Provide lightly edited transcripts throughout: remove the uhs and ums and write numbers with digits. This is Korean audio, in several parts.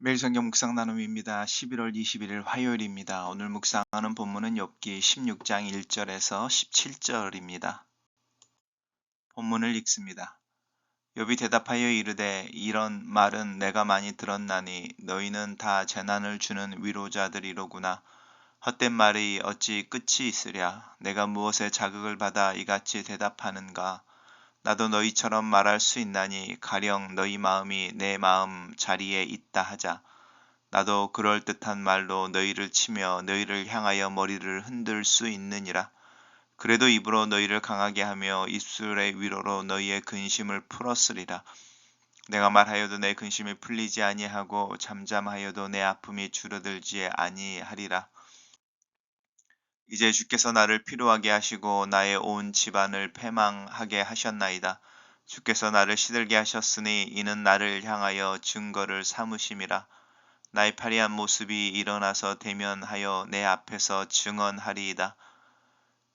매일 성경 묵상 나눔입니다. 11월 21일 화요일입니다. 오늘 묵상하는 본문은 욥기 16장 1절에서 17절입니다. 본문을 읽습니다. 욥이 대답하여 이르되 이런 말은 내가 많이 들었나니 너희는 다 재난을 주는 위로자들이로구나. 헛된 말이 어찌 끝이 있으랴. 내가 무엇에 자극을 받아 이같이 대답하는가. 나도 너희처럼 말할 수 있나니 가령 너희 마음이 내 마음 자리에 있다 하자. 나도 그럴듯한 말로 너희를 치며 너희를 향하여 머리를 흔들 수 있느니라. 그래도 입으로 너희를 강하게 하며 입술의 위로로 너희의 근심을 풀었으리라. 내가 말하여도 내 근심이 풀리지 아니하고 잠잠하여도 내 아픔이 줄어들지 아니하리라. 이제 주께서 나를 피로하게 하시고 나의 온 집안을 패망하게 하셨나이다. 주께서 나를 시들게 하셨으니 이는 나를 향하여 증거를 삼으심이라. 나의 파리한 모습이 일어나서 대면하여 내 앞에서 증언하리이다.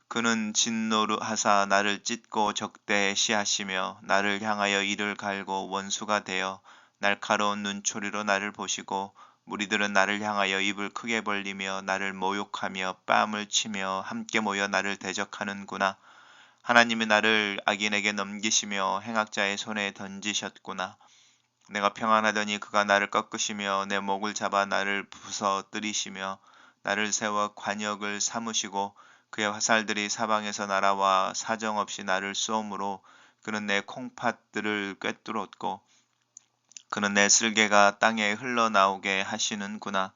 그는 진노로 하사 나를 찢고 적대시하시며 나를 향하여 이를 갈고 원수가 되어 날카로운 눈초리로 나를 보시고 무리들은 나를 향하여 입을 크게 벌리며 나를 모욕하며 뺨을 치며 함께 모여 나를 대적하는구나. 하나님이 나를 악인에게 넘기시며 행악자의 손에 던지셨구나. 내가 평안하더니 그가 나를 꺾으시며 내 목을 잡아 나를 부서뜨리시며 나를 세워 관역을 삼으시고 그의 화살들이 사방에서 날아와 사정없이 나를 쏘므로 그는 내 콩팥들을 꿰뚫었고 그는 내 쓸개가 땅에 흘러나오게 하시는구나.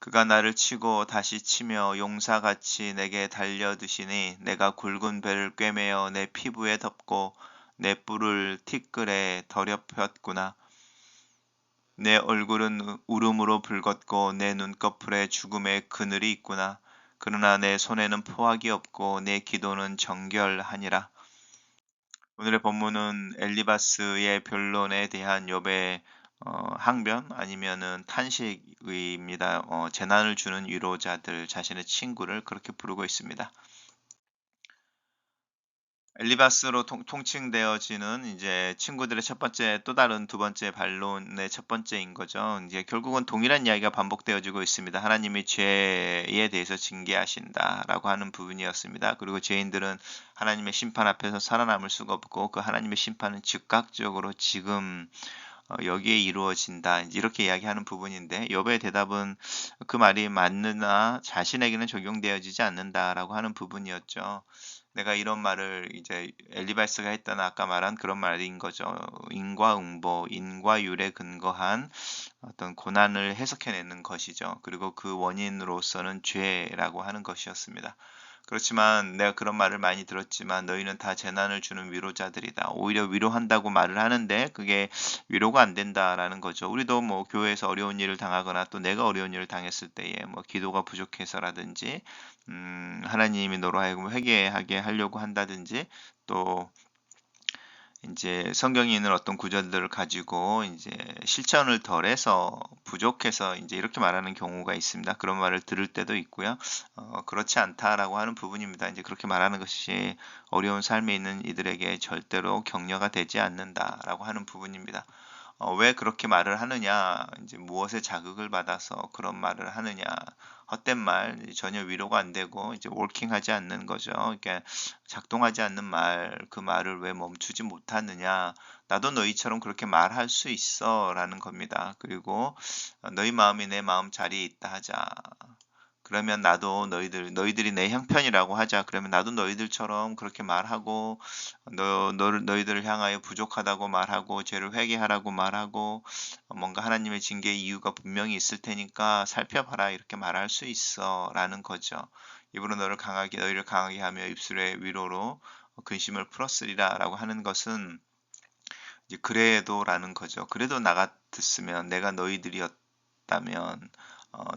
그가 나를 치고 다시 치며 용사같이 내게 달려드시니 내가 굵은 배를 꿰매어 내 피부에 덮고 내 뿔을 티끌에 더럽혔구나. 내 얼굴은 울음으로 붉었고 내 눈꺼풀에 죽음의 그늘이 있구나. 그러나 내 손에는 포악이 없고 내 기도는 정결하니라. 오늘의 본문은 엘리바스의 변론에 대한 욥의 항변 아니면은 탄식입니다. 재난을 주는 위로자들 자신의 친구를 그렇게 부르고 있습니다. 엘리바스로 통칭되어지는 이제 친구들의 첫 번째 또 다른 두 번째 반론의 첫 번째인 거죠. 이제 결국은 동일한 이야기가 반복되어지고 있습니다. 하나님이 죄에 대해서 징계하신다라고 하는 부분이었습니다. 그리고 죄인들은 하나님의 심판 앞에서 살아남을 수가 없고 그 하나님의 심판은 즉각적으로 지금 여기에 이루어진다. 이렇게 이야기하는 부분인데 욥의 대답은 그 말이 맞느나 자신에게는 적용되어지지 않는다라고 하는 부분이었죠. 내가 이런 말을 이제 엘리바스가 했던 아까 말한 그런 말인 거죠. 인과응보, 인과율에 근거한 어떤 고난을 해석해내는 것이죠. 그리고 그 원인으로서는 죄라고 하는 것이었습니다. 그렇지만 내가 그런 말을 많이 들었지만 너희는 다 재난을 주는 위로자들이다. 오히려 위로한다고 말을 하는데 그게 위로가 안 된다라는 거죠. 우리도 뭐 교회에서 어려운 일을 당하거나 또 내가 어려운 일을 당했을 때에 뭐 기도가 부족해서라든지 하나님이 너로 하여금 회개하게 하려고 한다든지 또 이제 성경에 있는 어떤 구절들을 가지고 이제 실천을 덜해서 부족해서 이제 이렇게 말하는 경우가 있습니다. 그런 말을 들을 때도 있고요. 그렇지 않다라고 하는 부분입니다. 이제 그렇게 말하는 것이 어려운 삶에 있는 이들에게 절대로 격려가 되지 않는다라고 하는 부분입니다. 왜 그렇게 말을 하느냐, 이제 무엇에 자극을 받아서 그런 말을 하느냐, 헛된 말, 전혀 위로가 안 되고, 이제 월킹하지 않는 거죠. 그러니까 작동하지 않는 말, 그 말을 왜 멈추지 못하느냐, 나도 너희처럼 그렇게 말할 수 있어, 라는 겁니다. 그리고 너희 마음이 내 마음 자리에 있다 하자. 그러면 나도 너희들이 내 형편이라고 하자. 그러면 나도 너희들처럼 그렇게 말하고, 너희들을 향하여 부족하다고 말하고, 죄를 회개하라고 말하고, 뭔가 하나님의 징계의 이유가 분명히 있을 테니까 살펴봐라. 이렇게 말할 수 있어. 라는 거죠. 입으로 너희를 강하게 하며 입술의 위로로 근심을 풀었으리라. 라고 하는 것은, 이제 그래도라는 거죠. 그래도 나 같았으면 내가 너희들이었다면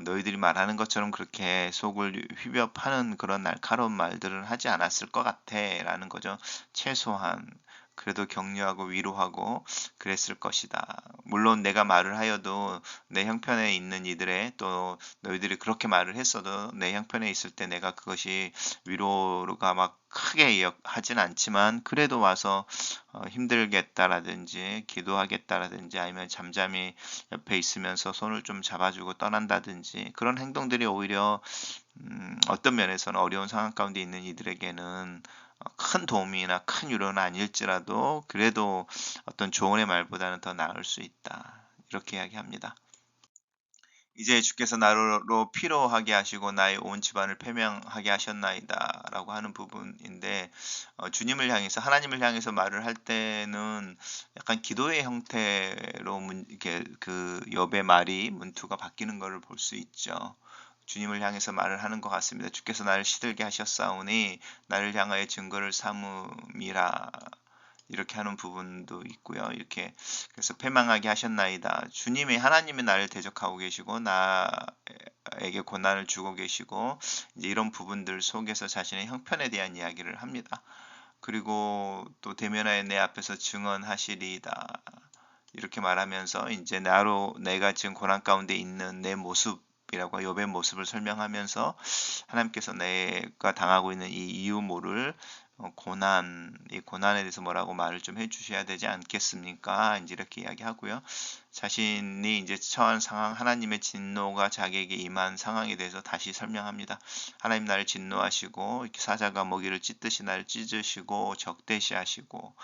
너희들이 말하는 것처럼 그렇게 속을 휘벼 파는 그런 날카로운 말들을 하지 않았을 것 같아 라는 거죠. 최소한 그래도 격려하고 위로하고 그랬을 것이다. 물론 내가 말을 하여도 내 형편에 있는 이들의, 또 너희들이 그렇게 말을 했어도 내 형편에 있을 때 내가 그것이 위로가 막 크게 하진 않지만, 그래도 와서 힘들겠다라든지 기도하겠다라든지, 아니면 잠잠히 옆에 있으면서 손을 좀 잡아주고 떠난다든지, 그런 행동들이 오히려 어떤 면에서는 어려운 상황 가운데 있는 이들에게는 큰 도움이나 큰 위로는 아닐지라도 그래도 어떤 조언의 말보다는 더 나을 수 있다. 이렇게 이야기합니다. 이제 주께서 나로 피로하게 하시고 나의 온 집안을 패명하게 하셨나이다 라고 하는 부분인데, 주님을 향해서, 하나님을 향해서 말을 할 때는 약간 기도의 형태로 이렇게 그 욥의 말이 문투가 바뀌는 것을 볼 수 있죠. 주님을 향해서 말을 하는 것 같습니다. 주께서 나를 시들게 하셨사오니 나를 향하여 증거를 삼음이라, 이렇게 하는 부분도 있고요. 이렇게 그래서 패망하게 하셨나이다. 주님이, 하나님이 나를 대적하고 계시고 나에게 고난을 주고 계시고, 이제 이런 부분들 속에서 자신의 형편에 대한 이야기를 합니다. 그리고 또 대면하여 내 앞에서 증언하시리이다. 이렇게 말하면서 이제 내가 지금 고난 가운데 있는 내 모습이라고, 욥의 모습을 설명하면서 하나님께서 내가 당하고 있는 이 이유 모를 이 고난에 대해서 뭐라고 말을 좀 해주셔야 되지 않겠습니까? 이제 이렇게 이야기하고요. 자신이 이제 처한 상황, 하나님의 진노가 자기에게 임한 상황에 대해서 다시 설명합니다. 하나님 나를 진노하시고 이렇게 사자가 먹이를 찢듯이 나를 찢으시고 적대시하시고,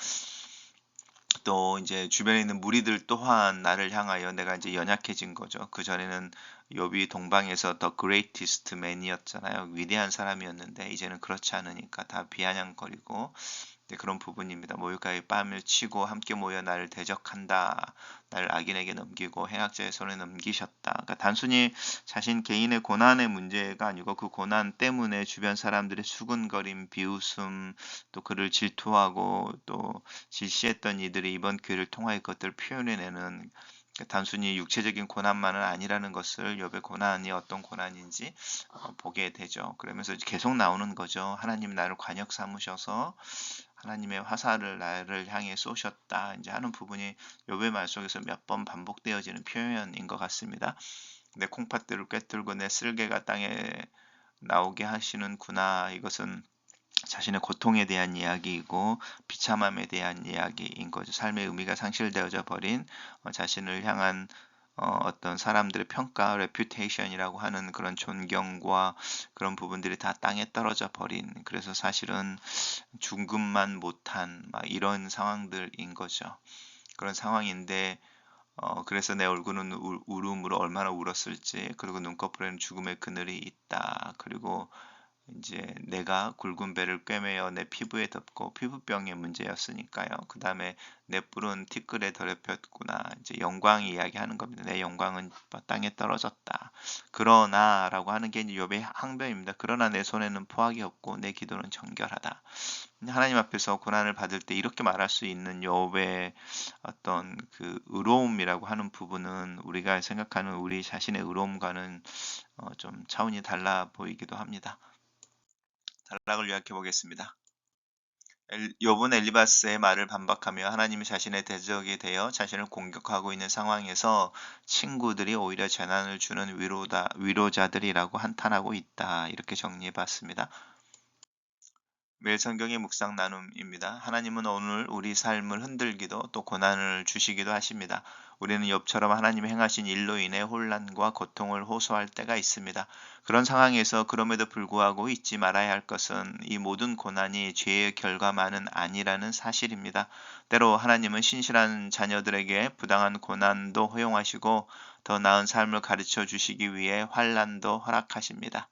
또 이제 주변에 있는 무리들 또한 나를 향하여, 내가 이제 연약해진 거죠. 그 전에는 욥이 동방에서 더 그레이티스트 맨이었잖아요. 위대한 사람이었는데 이제는 그렇지 않으니까 다 비아냥거리고, 네, 그런 부분입니다. 모욕하여 뺨을 치고 함께 모여 나를 대적한다. 나를 악인에게 넘기고 행악자의 손에 넘기셨다. 그러니까 단순히 자신 개인의 고난의 문제가 아니고, 그 고난 때문에 주변 사람들의 수군거림, 비웃음, 또 그를 질투하고 또 질시했던 이들이 이번 기회를 통하여 그것들을 표현해내는, 단순히 육체적인 고난만은 아니라는 것을, 욥의 고난이 어떤 고난인지 보게 되죠. 그러면서 계속 나오는 거죠. 하나님 나를 관역 삼으셔서 하나님의 화살을 나를 향해 쏘셨다, 이제 하는 부분이 욥의 말 속에서 몇 번 반복되어지는 표현인 것 같습니다. 내 콩팥들을 꿰뚫고 내 쓸개가 땅에 나오게 하시는구나. 이것은 자신의 고통에 대한 이야기이고 비참함에 대한 이야기인 거죠. 삶의 의미가 상실되어져 버린 자신을 향한 어떤 사람들의 평가, reputation이라고 하는 그런 존경과 그런 부분들이 다 땅에 떨어져 버린, 그래서 사실은 중급만 못한 막 이런 상황들인 거죠. 그런 상황인데, 그래서 내 얼굴은 울음으로 얼마나 울었을지, 그리고 눈꺼풀에는 죽음의 그늘이 있다. 그리고 이제 내가 굵은 배를 꿰매어 내 피부에 덮고, 피부병의 문제였으니까요. 그 다음에 내 뿔은 티끌에 더럽혔구나. 이제 영광이 이야기하는 겁니다. 내 영광은 땅에 떨어졌다. 그러나라고 하는 게 이제 욥의 항변입니다. 그러나 내 손에는 포악이 없고 내 기도는 정결하다. 하나님 앞에서 고난을 받을 때 이렇게 말할 수 있는 욥의 어떤 그 의로움이라고 하는 부분은, 우리가 생각하는 우리 자신의 의로움과는 좀 차원이 달라 보이기도 합니다. 단락을 요약해 보겠습니다. 욥은 엘리바스의 말을 반박하며 하나님이 자신의 대적이 되어 자신을 공격하고 있는 상황에서 친구들이 오히려 재난을 주는 위로자들이라고 한탄하고 있다. 이렇게 정리해 봤습니다. 매일 성경의 묵상 나눔입니다. 하나님은 오늘 우리 삶을 흔들기도 또 고난을 주시기도 하십니다. 우리는 욥처럼 하나님이 행하신 일로 인해 혼란과 고통을 호소할 때가 있습니다. 그런 상황에서 그럼에도 불구하고 잊지 말아야 할 것은 이 모든 고난이 죄의 결과만은 아니라는 사실입니다. 때로 하나님은 신실한 자녀들에게 부당한 고난도 허용하시고 더 나은 삶을 가르쳐 주시기 위해 환난도 허락하십니다.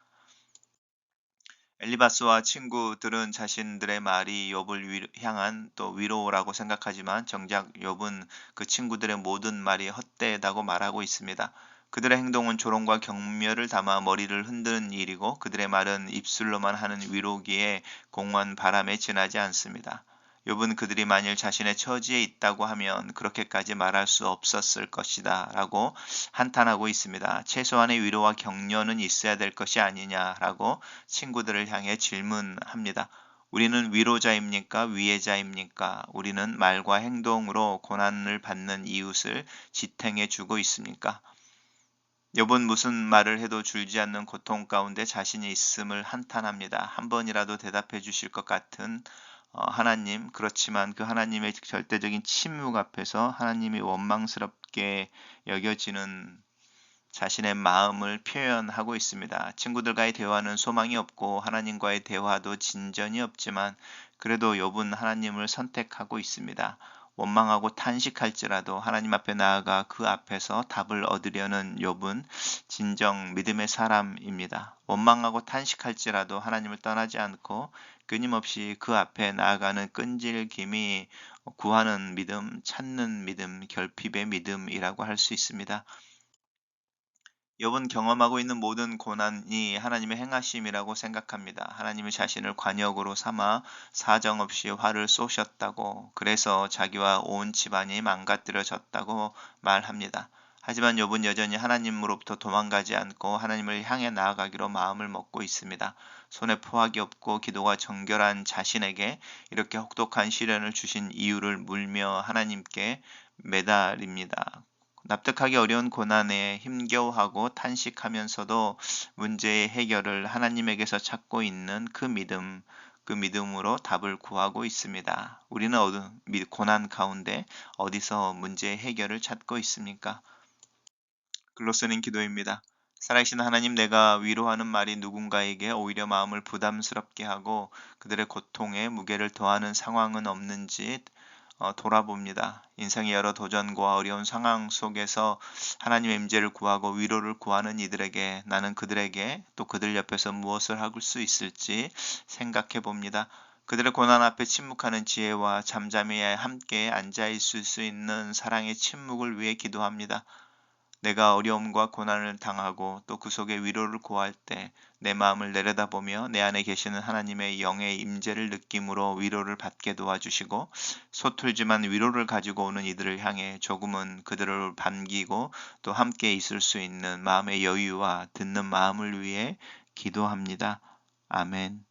엘리바스와 친구들은 자신들의 말이 욥을 향한 또 위로라고 생각하지만, 정작 욥은 그 친구들의 모든 말이 헛되다고 말하고 있습니다. 그들의 행동은 조롱과 경멸을 담아 머리를 흔드는 일이고, 그들의 말은 입술로만 하는 위로기에 공허한 바람에 지나지 않습니다. 욥은 그들이 만일 자신의 처지에 있다고 하면 그렇게까지 말할 수 없었을 것이다 라고 한탄하고 있습니다. 최소한의 위로와 격려는 있어야 될 것이 아니냐라고 친구들을 향해 질문합니다. 우리는 위로자입니까? 위해자입니까? 우리는 말과 행동으로 고난을 받는 이웃을 지탱해 주고 있습니까? 욥은 무슨 말을 해도 줄지 않는 고통 가운데 자신이 있음을 한탄합니다. 한 번이라도 대답해 주실 것 같은 하나님, 그렇지만 그 하나님의 절대적인 침묵 앞에서 하나님이 원망스럽게 여겨지는 자신의 마음을 표현하고 있습니다. 친구들과의 대화는 소망이 없고 하나님과의 대화도 진전이 없지만 그래도 욥은 하나님을 선택하고 있습니다. 원망하고 탄식할지라도 하나님 앞에 나아가 그 앞에서 답을 얻으려는 욥은 진정 믿음의 사람입니다. 원망하고 탄식할지라도 하나님을 떠나지 않고 끊임없이 그 앞에 나아가는 끈질김이 구하는 믿음, 찾는 믿음, 결핍의 믿음이라고 할 수 있습니다. 욥은 경험하고 있는 모든 고난이 하나님의 행하심이라고 생각합니다. 하나님이 자신을 관역으로 삼아 사정없이 화를 쏘셨다고, 그래서 자기와 온 집안이 망가뜨려졌다고 말합니다. 하지만 욥은 여전히 하나님으로부터 도망가지 않고 하나님을 향해 나아가기로 마음을 먹고 있습니다. 손에 포악이 없고 기도가 정결한 자신에게 이렇게 혹독한 시련을 주신 이유를 물며 하나님께 매달립니다. 납득하기 어려운 고난에 힘겨워하고 탄식하면서도 문제의 해결을 하나님에게서 찾고 있는 그 믿음, 그 믿음으로 답을 구하고 있습니다. 우리는 고난 가운데 어디서 문제의 해결을 찾고 있습니까? 글로 쓰는 기도입니다. 살아계신 하나님, 내가 위로하는 말이 누군가에게 오히려 마음을 부담스럽게 하고 그들의 고통에 무게를 더하는 상황은 없는지 돌아봅니다. 인생의 여러 도전과 어려운 상황 속에서 하나님의 임재를 구하고 위로를 구하는 이들에게 나는 그들에게 또 그들 옆에서 무엇을 할 수 있을지 생각해 봅니다. 그들의 고난 앞에 침묵하는 지혜와 잠잠히 함께 앉아 있을 수 있는 사랑의 침묵을 위해 기도합니다. 내가 어려움과 고난을 당하고 또 그 속에 위로를 구할 때 내 마음을 내려다보며 내 안에 계시는 하나님의 영의 임재를 느낌으로 위로를 받게 도와주시고 서툴지만 위로를 가지고 오는 이들을 향해 조금은 그들을 반기고 또 함께 있을 수 있는 마음의 여유와 듣는 마음을 위해 기도합니다. 아멘.